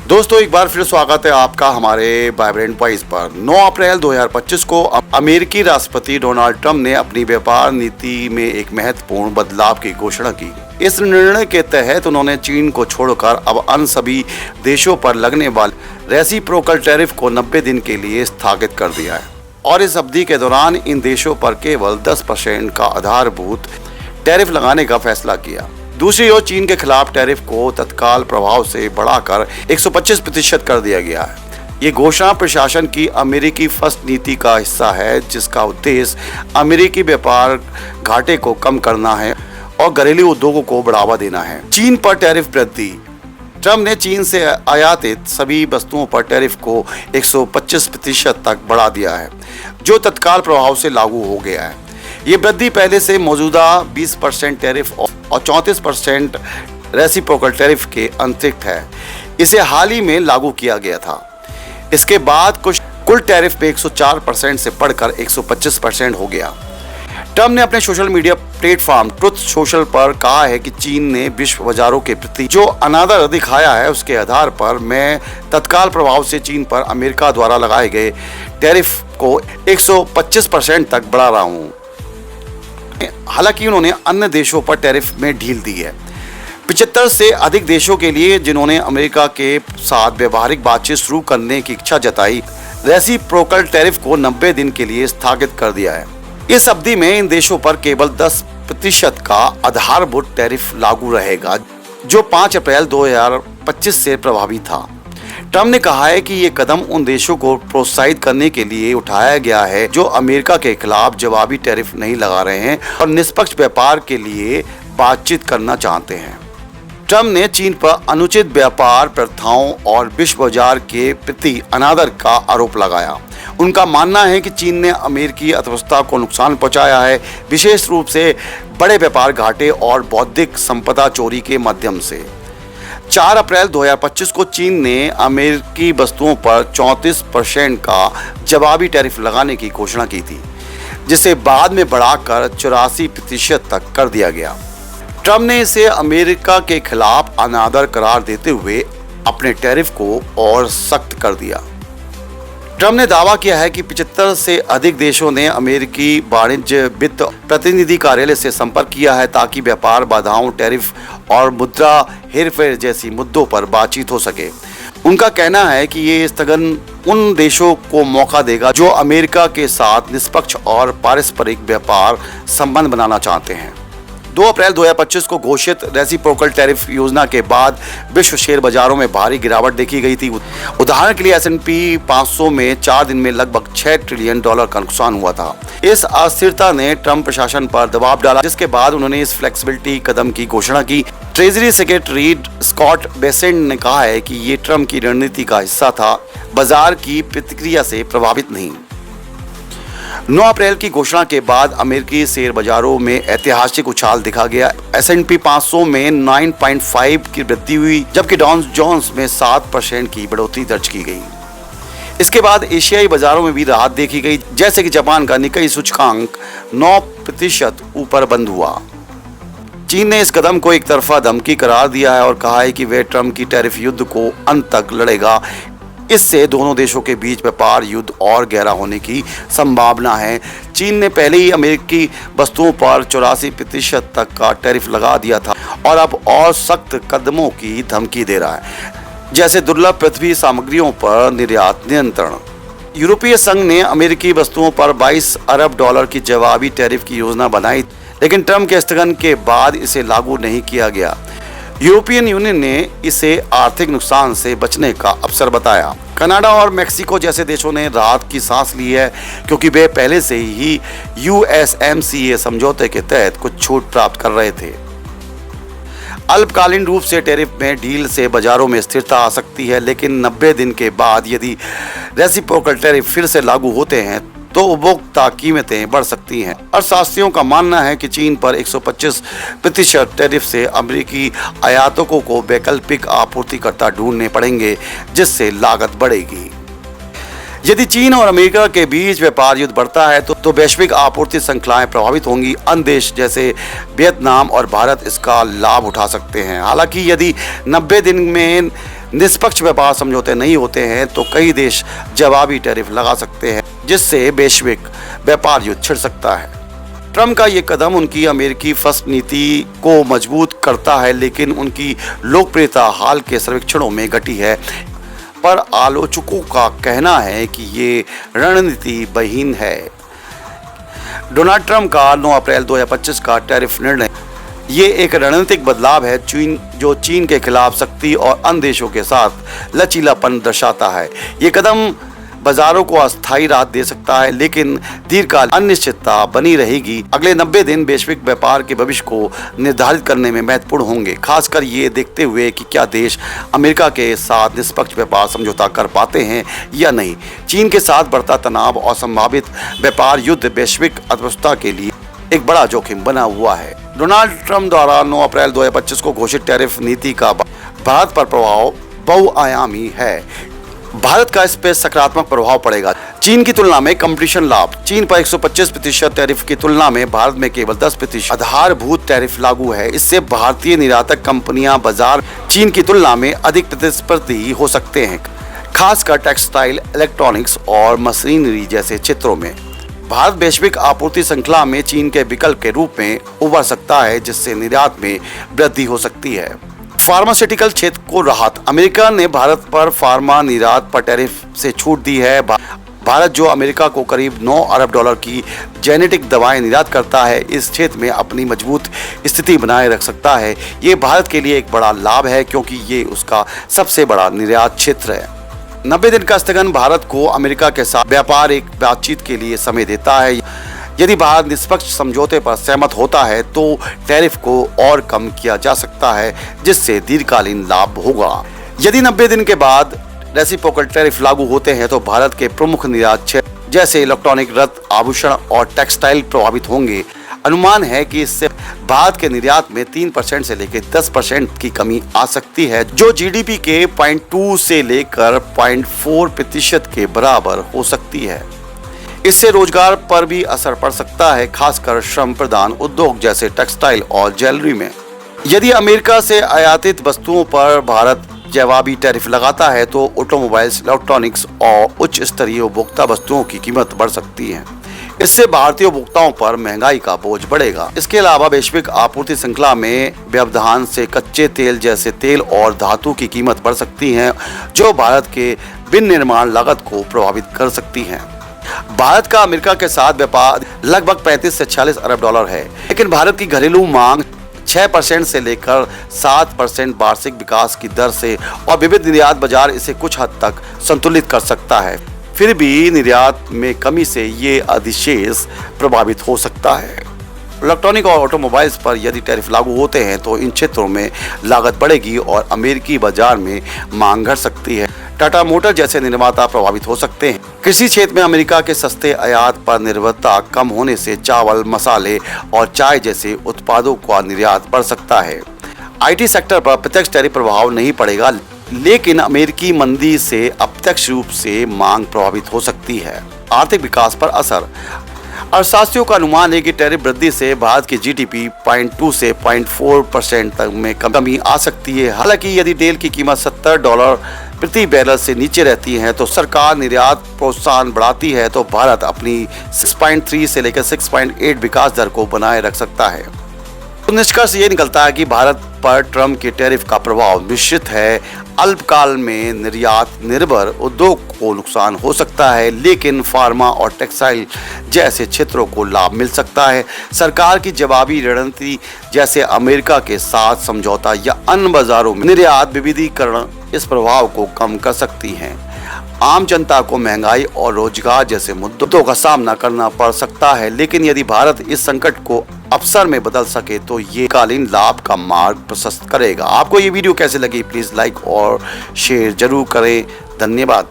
दोस्तों एक बार फिर स्वागत है आपका हमारे वाइब्रेंट वॉइस पर। 9 अप्रैल 2025 को अमेरिकी राष्ट्रपति डोनाल्ड ट्रंप ने अपनी व्यापार नीति में एक महत्वपूर्ण बदलाव की घोषणा की। इस निर्णय के तहत उन्होंने चीन को छोड़कर अब अन्य सभी देशों पर लगने वाले रेसिप्रोकल टैरिफ को 90 दिन के लिए स्थगित कर दिया है और इस अवधि के दौरान इन देशों पर केवल 10% का आधारभूत टैरिफ लगाने का फैसला किया। दूसरी ओर चीन के खिलाफ टैरिफ को तत्काल प्रभाव से बढ़ाकर 125% कर दिया गया है। ये घोषणा प्रशासन की अमेरिकी फर्स्ट नीति का हिस्सा है, जिसका उद्देश्य अमेरिकी व्यापार घाटे को कम करना है और घरेलू उद्योगों को बढ़ावा देना है। चीन पर टैरिफ वृद्धि। ट्रंप ने चीन से आयातित सभी वस्तुओं पर टैरिफ को 125% तक बढ़ा दिया है, जो तत्काल प्रभाव से लागू हो गया है। ये वृद्धि पहले से मौजूदा 20% टैरिफ और 34% रेसिप्रोकल टैरिफ के अतिरिक्त है। इसे हाल ही में लागू किया गया था। इसके बाद कुल टैरिफ में 104% से बढ़कर 125% हो गया। ट्रंप ने अपने social media platform truth social पर कहा है कि चीन ने विश्व बाजारों के प्रति जो अनादर दिखाया है, उसके आधार पर मैं तत्काल प्रभाव से चीन पर अमेरिका द्वारा लगाए गए टैरिफ को 125% तक बढ़ा रहा हूँ। हालांकि उन्होंने अन्य देशों पर टैरिफ में ढील दी है। 75 से अधिक देशों के लिए जिन्होंने अमेरिका के साथ व्यावहारिक बातचीत शुरू करने की इच्छा जताई, रेसिप्रोकल टैरिफ को 90 दिन के लिए स्थगित कर दिया है। इस अवधि में इन देशों पर केवल 10% का आधारभूत टैरिफ लागू रहेगा, जो 5 अप्रैल 2025 से प्रभावी था। ट्रंप ने कहा है कि ये कदम उन देशों को प्रोत्साहित करने के लिए उठाया गया है जो अमेरिका के खिलाफ जवाबी टैरिफ नहीं लगा रहे हैं और निष्पक्ष व्यापार के लिए बातचीत करना चाहते हैं। ट्रंप ने चीन पर अनुचित व्यापार प्रथाओं और विश्व बाजार के प्रति अनादर का आरोप लगाया। उनका मानना है कि चीन ने अमेरिकी अर्थव्यवस्था को नुकसान पहुंचाया है, विशेष रूप से बड़े व्यापार घाटे और बौद्धिक संपदा चोरी के माध्यम से। 4 अप्रैल 2025 को चीन ने अमेरिकी वस्तुओं पर 34% का जवाबी टैरिफ लगाने की घोषणा की थी, जिसे बाद में बढ़ाकर 84% तक कर दिया गया। ट्रंप ने इसे अमेरिका के खिलाफ अनादर करार देते हुए अपने टैरिफ को और सख्त कर दिया। ट्रंप ने दावा किया है कि 75 से अधिक देशों ने अमेरिकी वाणिज्य वित्त प्रतिनिधि कार्यालय से संपर्क किया है ताकि व्यापार बाधाओं, टैरिफ और मुद्रा हेरफेर जैसी मुद्दों पर बातचीत हो सके। उनका कहना है कि ये स्थगन उन देशों को मौका देगा जो अमेरिका के साथ निष्पक्ष और पारस्परिक व्यापार संबंध बनाना चाहते हैं। 2 अप्रैल 2025 को घोषित रेसिप्रोकल टैरिफ योजना के बाद विश्व शेयर बाजारों में भारी गिरावट देखी गई थी। उदाहरण के लिए S&P 500 में 4 दिन में लगभग $6 ट्रिलियन का नुकसान हुआ था। इस अस्थिरता ने ट्रंप प्रशासन पर दबाव डाला, जिसके बाद उन्होंने इस फ्लेक्सिबिलिटी कदम की घोषणा की। ट्रेजरी सेक्रेटरी स्कॉट बेसेंट ने कहा है कि ये ट्रंप की रणनीति का हिस्सा था, बाजार की प्रतिक्रिया से प्रभावित नहीं। 9 अप्रैल की घोषणा के बाद अमेरिकी शेयर बाजारों में ऐतिहासिक उछाल दिखा गया। S&P 500 में 9.5 की वृद्धि हुई, जबकि डाउ जोन्स में 7% की बढ़ोतरी दर्ज की गई। इसके बाद एशियाई बाजारों में भी राहत देखी गई, जैसे कि जापान का निक्केई सूचकांक 9% ऊपर बंद हुआ। चीन ने इस कदम को एक तरफा धमकी करार दिया है और कहा है कि वह ट्रंप की टैरिफ युद्ध को अंत तक लड़ेगा। इससे दोनों देशों के बीच व्यापार युद्ध और गहरा होने की संभावना है। चीन ने पहले ही अमेरिकी वस्तुओं पर 84% तक का टैरिफ लगा दिया था और अब और सख्त कदमों की धमकी दे रहा है, जैसे दुर्लभ पृथ्वी सामग्रियों पर निर्यात नियंत्रण। यूरोपीय संघ ने अमेरिकी वस्तुओं पर $22 अरब की जवाबी टैरिफ की योजना बनाई, लेकिन ट्रंप के स्थगन के बाद इसे लागू नहीं किया गया। यूरोपियन यूनियन ने इसे आर्थिक नुकसान से बचने का अवसर बताया। कनाडा और मेक्सिको जैसे देशों ने राहत की सांस ली है, क्योंकि वे पहले से ही USMCA समझौते के तहत कुछ छूट प्राप्त कर रहे थे। अल्पकालीन रूप से टैरिफ में ढील से बाजारों में स्थिरता आ सकती है, लेकिन 90 दिन के बाद यदि रेसिप्रोकल टैरिफ फिर से लागू होते हैं तो उपभोक्ता कीमतें बढ़ सकती हैं। अर्थशास्त्रियों का मानना है कि चीन पर 125% टैरिफ से अमेरिकी आयातकों को वैकल्पिक आपूर्तिकर्ता ढूंढने पड़ेंगे, जिससे लागत बढ़ेगी। यदि चीन और अमेरिका के बीच व्यापार युद्ध बढ़ता है तो वैश्विक आपूर्ति श्रृंखलाएं प्रभावित होंगी। अन्य देश जैसे वियतनाम और भारत इसका लाभ उठा सकते हैं। हालांकि यदि 90 दिन में निष्पक्ष व्यापार समझौते नहीं होते हैं तो कई देश जवाबी टैरिफ लगा सकते हैं, जिससे वैश्विक व्यापार युद्ध छिड़ सकता है। ट्रम्प का ये कदम उनकी अमेरिकी फर्स्ट नीति को मजबूत करता है, लेकिन उनकी लोकप्रियता हाल के सर्वेक्षणों में घटी है। पर आलोचकों का कहना है कि ये रणनीति बहीन है। डोनाल्ड ट्रम्प का 9 अप्रैल 2025 का टैरिफ निर्णय ये एक रणनीतिक बदलाव है जो चीन के खिलाफ सख्ती और अन्य देशों के साथ लचीलापन दर्शाता है। ये कदम बाजारों को अस्थायी राहत दे सकता है, लेकिन दीर्घकाल अनिश्चितता बनी रहेगी। अगले 90 दिन वैश्विक व्यापार के भविष्य को निर्धारित करने में महत्वपूर्ण होंगे, खासकर ये देखते हुए कि क्या देश अमेरिका के साथ निष्पक्ष व्यापार समझौता कर पाते हैं या नहीं। चीन के साथ बढ़ता तनाव और संभावित व्यापार युद्ध वैश्विक अर्थव्यवस्था के लिए एक बड़ा जोखिम बना हुआ है। डोनाल्ड ट्रम्प द्वारा 9 अप्रैल 2025 को घोषित टैरिफ नीति का भारत पर प्रभाव बहुआयामी है। भारत का इस पे सकारात्मक प्रभाव पड़ेगा। चीन की तुलना में कंपटीशन लाभ। चीन पर 125% टैरिफ की तुलना में भारत में केवल 10% आधारभूत टैरिफ लागू है। इससे भारतीय निर्यातक कंपनियां बाजार चीन की तुलना में अधिक प्रतिस्पर्धी हो सकते हैं, खासकर टेक्सटाइल, इलेक्ट्रॉनिक्स और मशीनरी जैसे क्षेत्रों में। भारत वैश्विक आपूर्ति श्रृंखला में चीन के विकल्प के रूप में उभर सकता है, जिससे निर्यात में वृद्धि हो सकती है। फार्मास्यूटिकल क्षेत्र को राहत। अमेरिका ने भारत पर फार्मा निर्यात पर टैरिफ से छूट दी है। भारत जो अमेरिका को करीब $9 अरब की जेनेटिक दवाएं निर्यात करता है, इस क्षेत्र में अपनी मजबूत स्थिति बनाए रख सकता है। ये भारत के लिए एक बड़ा लाभ है, क्योंकि ये उसका सबसे बड़ा निर्यात क्षेत्र है। 90 दिन का स्थगन भारत को अमेरिका के साथ व्यापारिक बातचीत के लिए समय देता है। यदि भारत निष्पक्ष समझौते पर सहमत होता है तो टैरिफ को और कम किया जा सकता है, जिससे दीर्घकालीन लाभ होगा। यदि 90 दिन के बाद रेसिप्रोकल टैरिफ लागू होते हैं तो भारत के प्रमुख निर्यात क्षेत्र जैसे इलेक्ट्रॉनिक, रत्न, आभूषण और टेक्सटाइल प्रभावित होंगे। अनुमान है कि इससे भारत के निर्यात में 3% से लेकर 10% की कमी आ सकती है, जो जीडीपी के 0.2 से लेकर 0.4% के बराबर हो सकती है। इससे रोजगार पर भी असर पड़ सकता है, खासकर श्रम प्रधान उद्योग जैसे टेक्सटाइल और ज्वेलरी में। यदि अमेरिका से आयातित वस्तुओं पर भारत जवाबी टैरिफ लगाता है तो ऑटोमोबाइल्स, इलेक्ट्रॉनिक्स और उच्च स्तरीय उपभोक्ता वस्तुओं की कीमत बढ़ सकती है। इससे भारतीय उपभोक्ताओं पर महंगाई का बोझ बढ़ेगा। इसके अलावा वैश्विक आपूर्ति श्रृंखला में व्यवधान से कच्चे तेल जैसे तेल और धातु की कीमत बढ़ सकती है, जो भारत के विनिर्माण लागत को प्रभावित कर सकती है। भारत का अमेरिका के साथ व्यापार लगभग 35 से 46 अरब डॉलर है, लेकिन भारत की घरेलू मांग 6% से लेकर 7% वार्षिक विकास की दर से और विविध निर्यात बाजार इसे कुछ हद तक संतुलित कर सकता है। फिर भी निर्यात में कमी से ये अधिशेष प्रभावित हो सकता है। इलेक्ट्रॉनिक और ऑटोमोबाइल्स पर यदि टैरिफ लागू होते हैं तो इन क्षेत्रों में लागत बढ़ेगी और अमेरिकी बाजार में मांग घट सकती है। टाटा मोटर जैसे निर्माता प्रभावित हो सकते हैं। कृषि क्षेत्र में अमेरिका के सस्ते आयात पर निर्भरता कम होने से चावल, मसाले और चाय जैसे उत्पादों का निर्यात बढ़ सकता है। आईटी सेक्टर पर प्रत्यक्ष टैरिफ प्रभाव नहीं पड़ेगा, लेकिन अमेरिकी मंदी से अप्रत्यक्ष रूप से मांग प्रभावित हो सकती है। आर्थिक विकास पर असर। अर्थशास्त्रियों का अनुमान है कि टैरिफ वृद्धि से भारत की जीडीपी 0.2 से 0.4% तक में कमी आ सकती है। हालांकि यदि तेल की कीमत $70 प्रति बैरल से नीचे रहती है तो सरकार निर्यात प्रोत्साहन बढ़ाती है तो भारत अपनी 6.3 से लेकर 6.8 विकास दर को बनाए रख सकता है। तो निष्कर्ष ये निकलता है कि भारत पर ट्रम्प के टैरिफ का प्रभाव निश्चित है। अल्पकाल में निर्यात निर्भर उद्योग को नुकसान हो सकता है, लेकिन फार्मा और टेक्सटाइल जैसे क्षेत्रों को लाभ मिल सकता है। सरकार की जवाबी रणनीति जैसे अमेरिका के साथ समझौता या अन्य बाजारों में निर्यात विविधीकरण इस प्रभाव को कम कर सकती हैं। आम जनता को महंगाई और रोजगार जैसे मुद्दों का सामना करना पड़ सकता है, लेकिन यदि भारत इस संकट को अवसर में बदल सके तो ये कालीन लाभ का मार्ग प्रशस्त करेगा। आपको ये वीडियो कैसे लगी प्लीज लाइक और शेयर जरूर करें। धन्यवाद।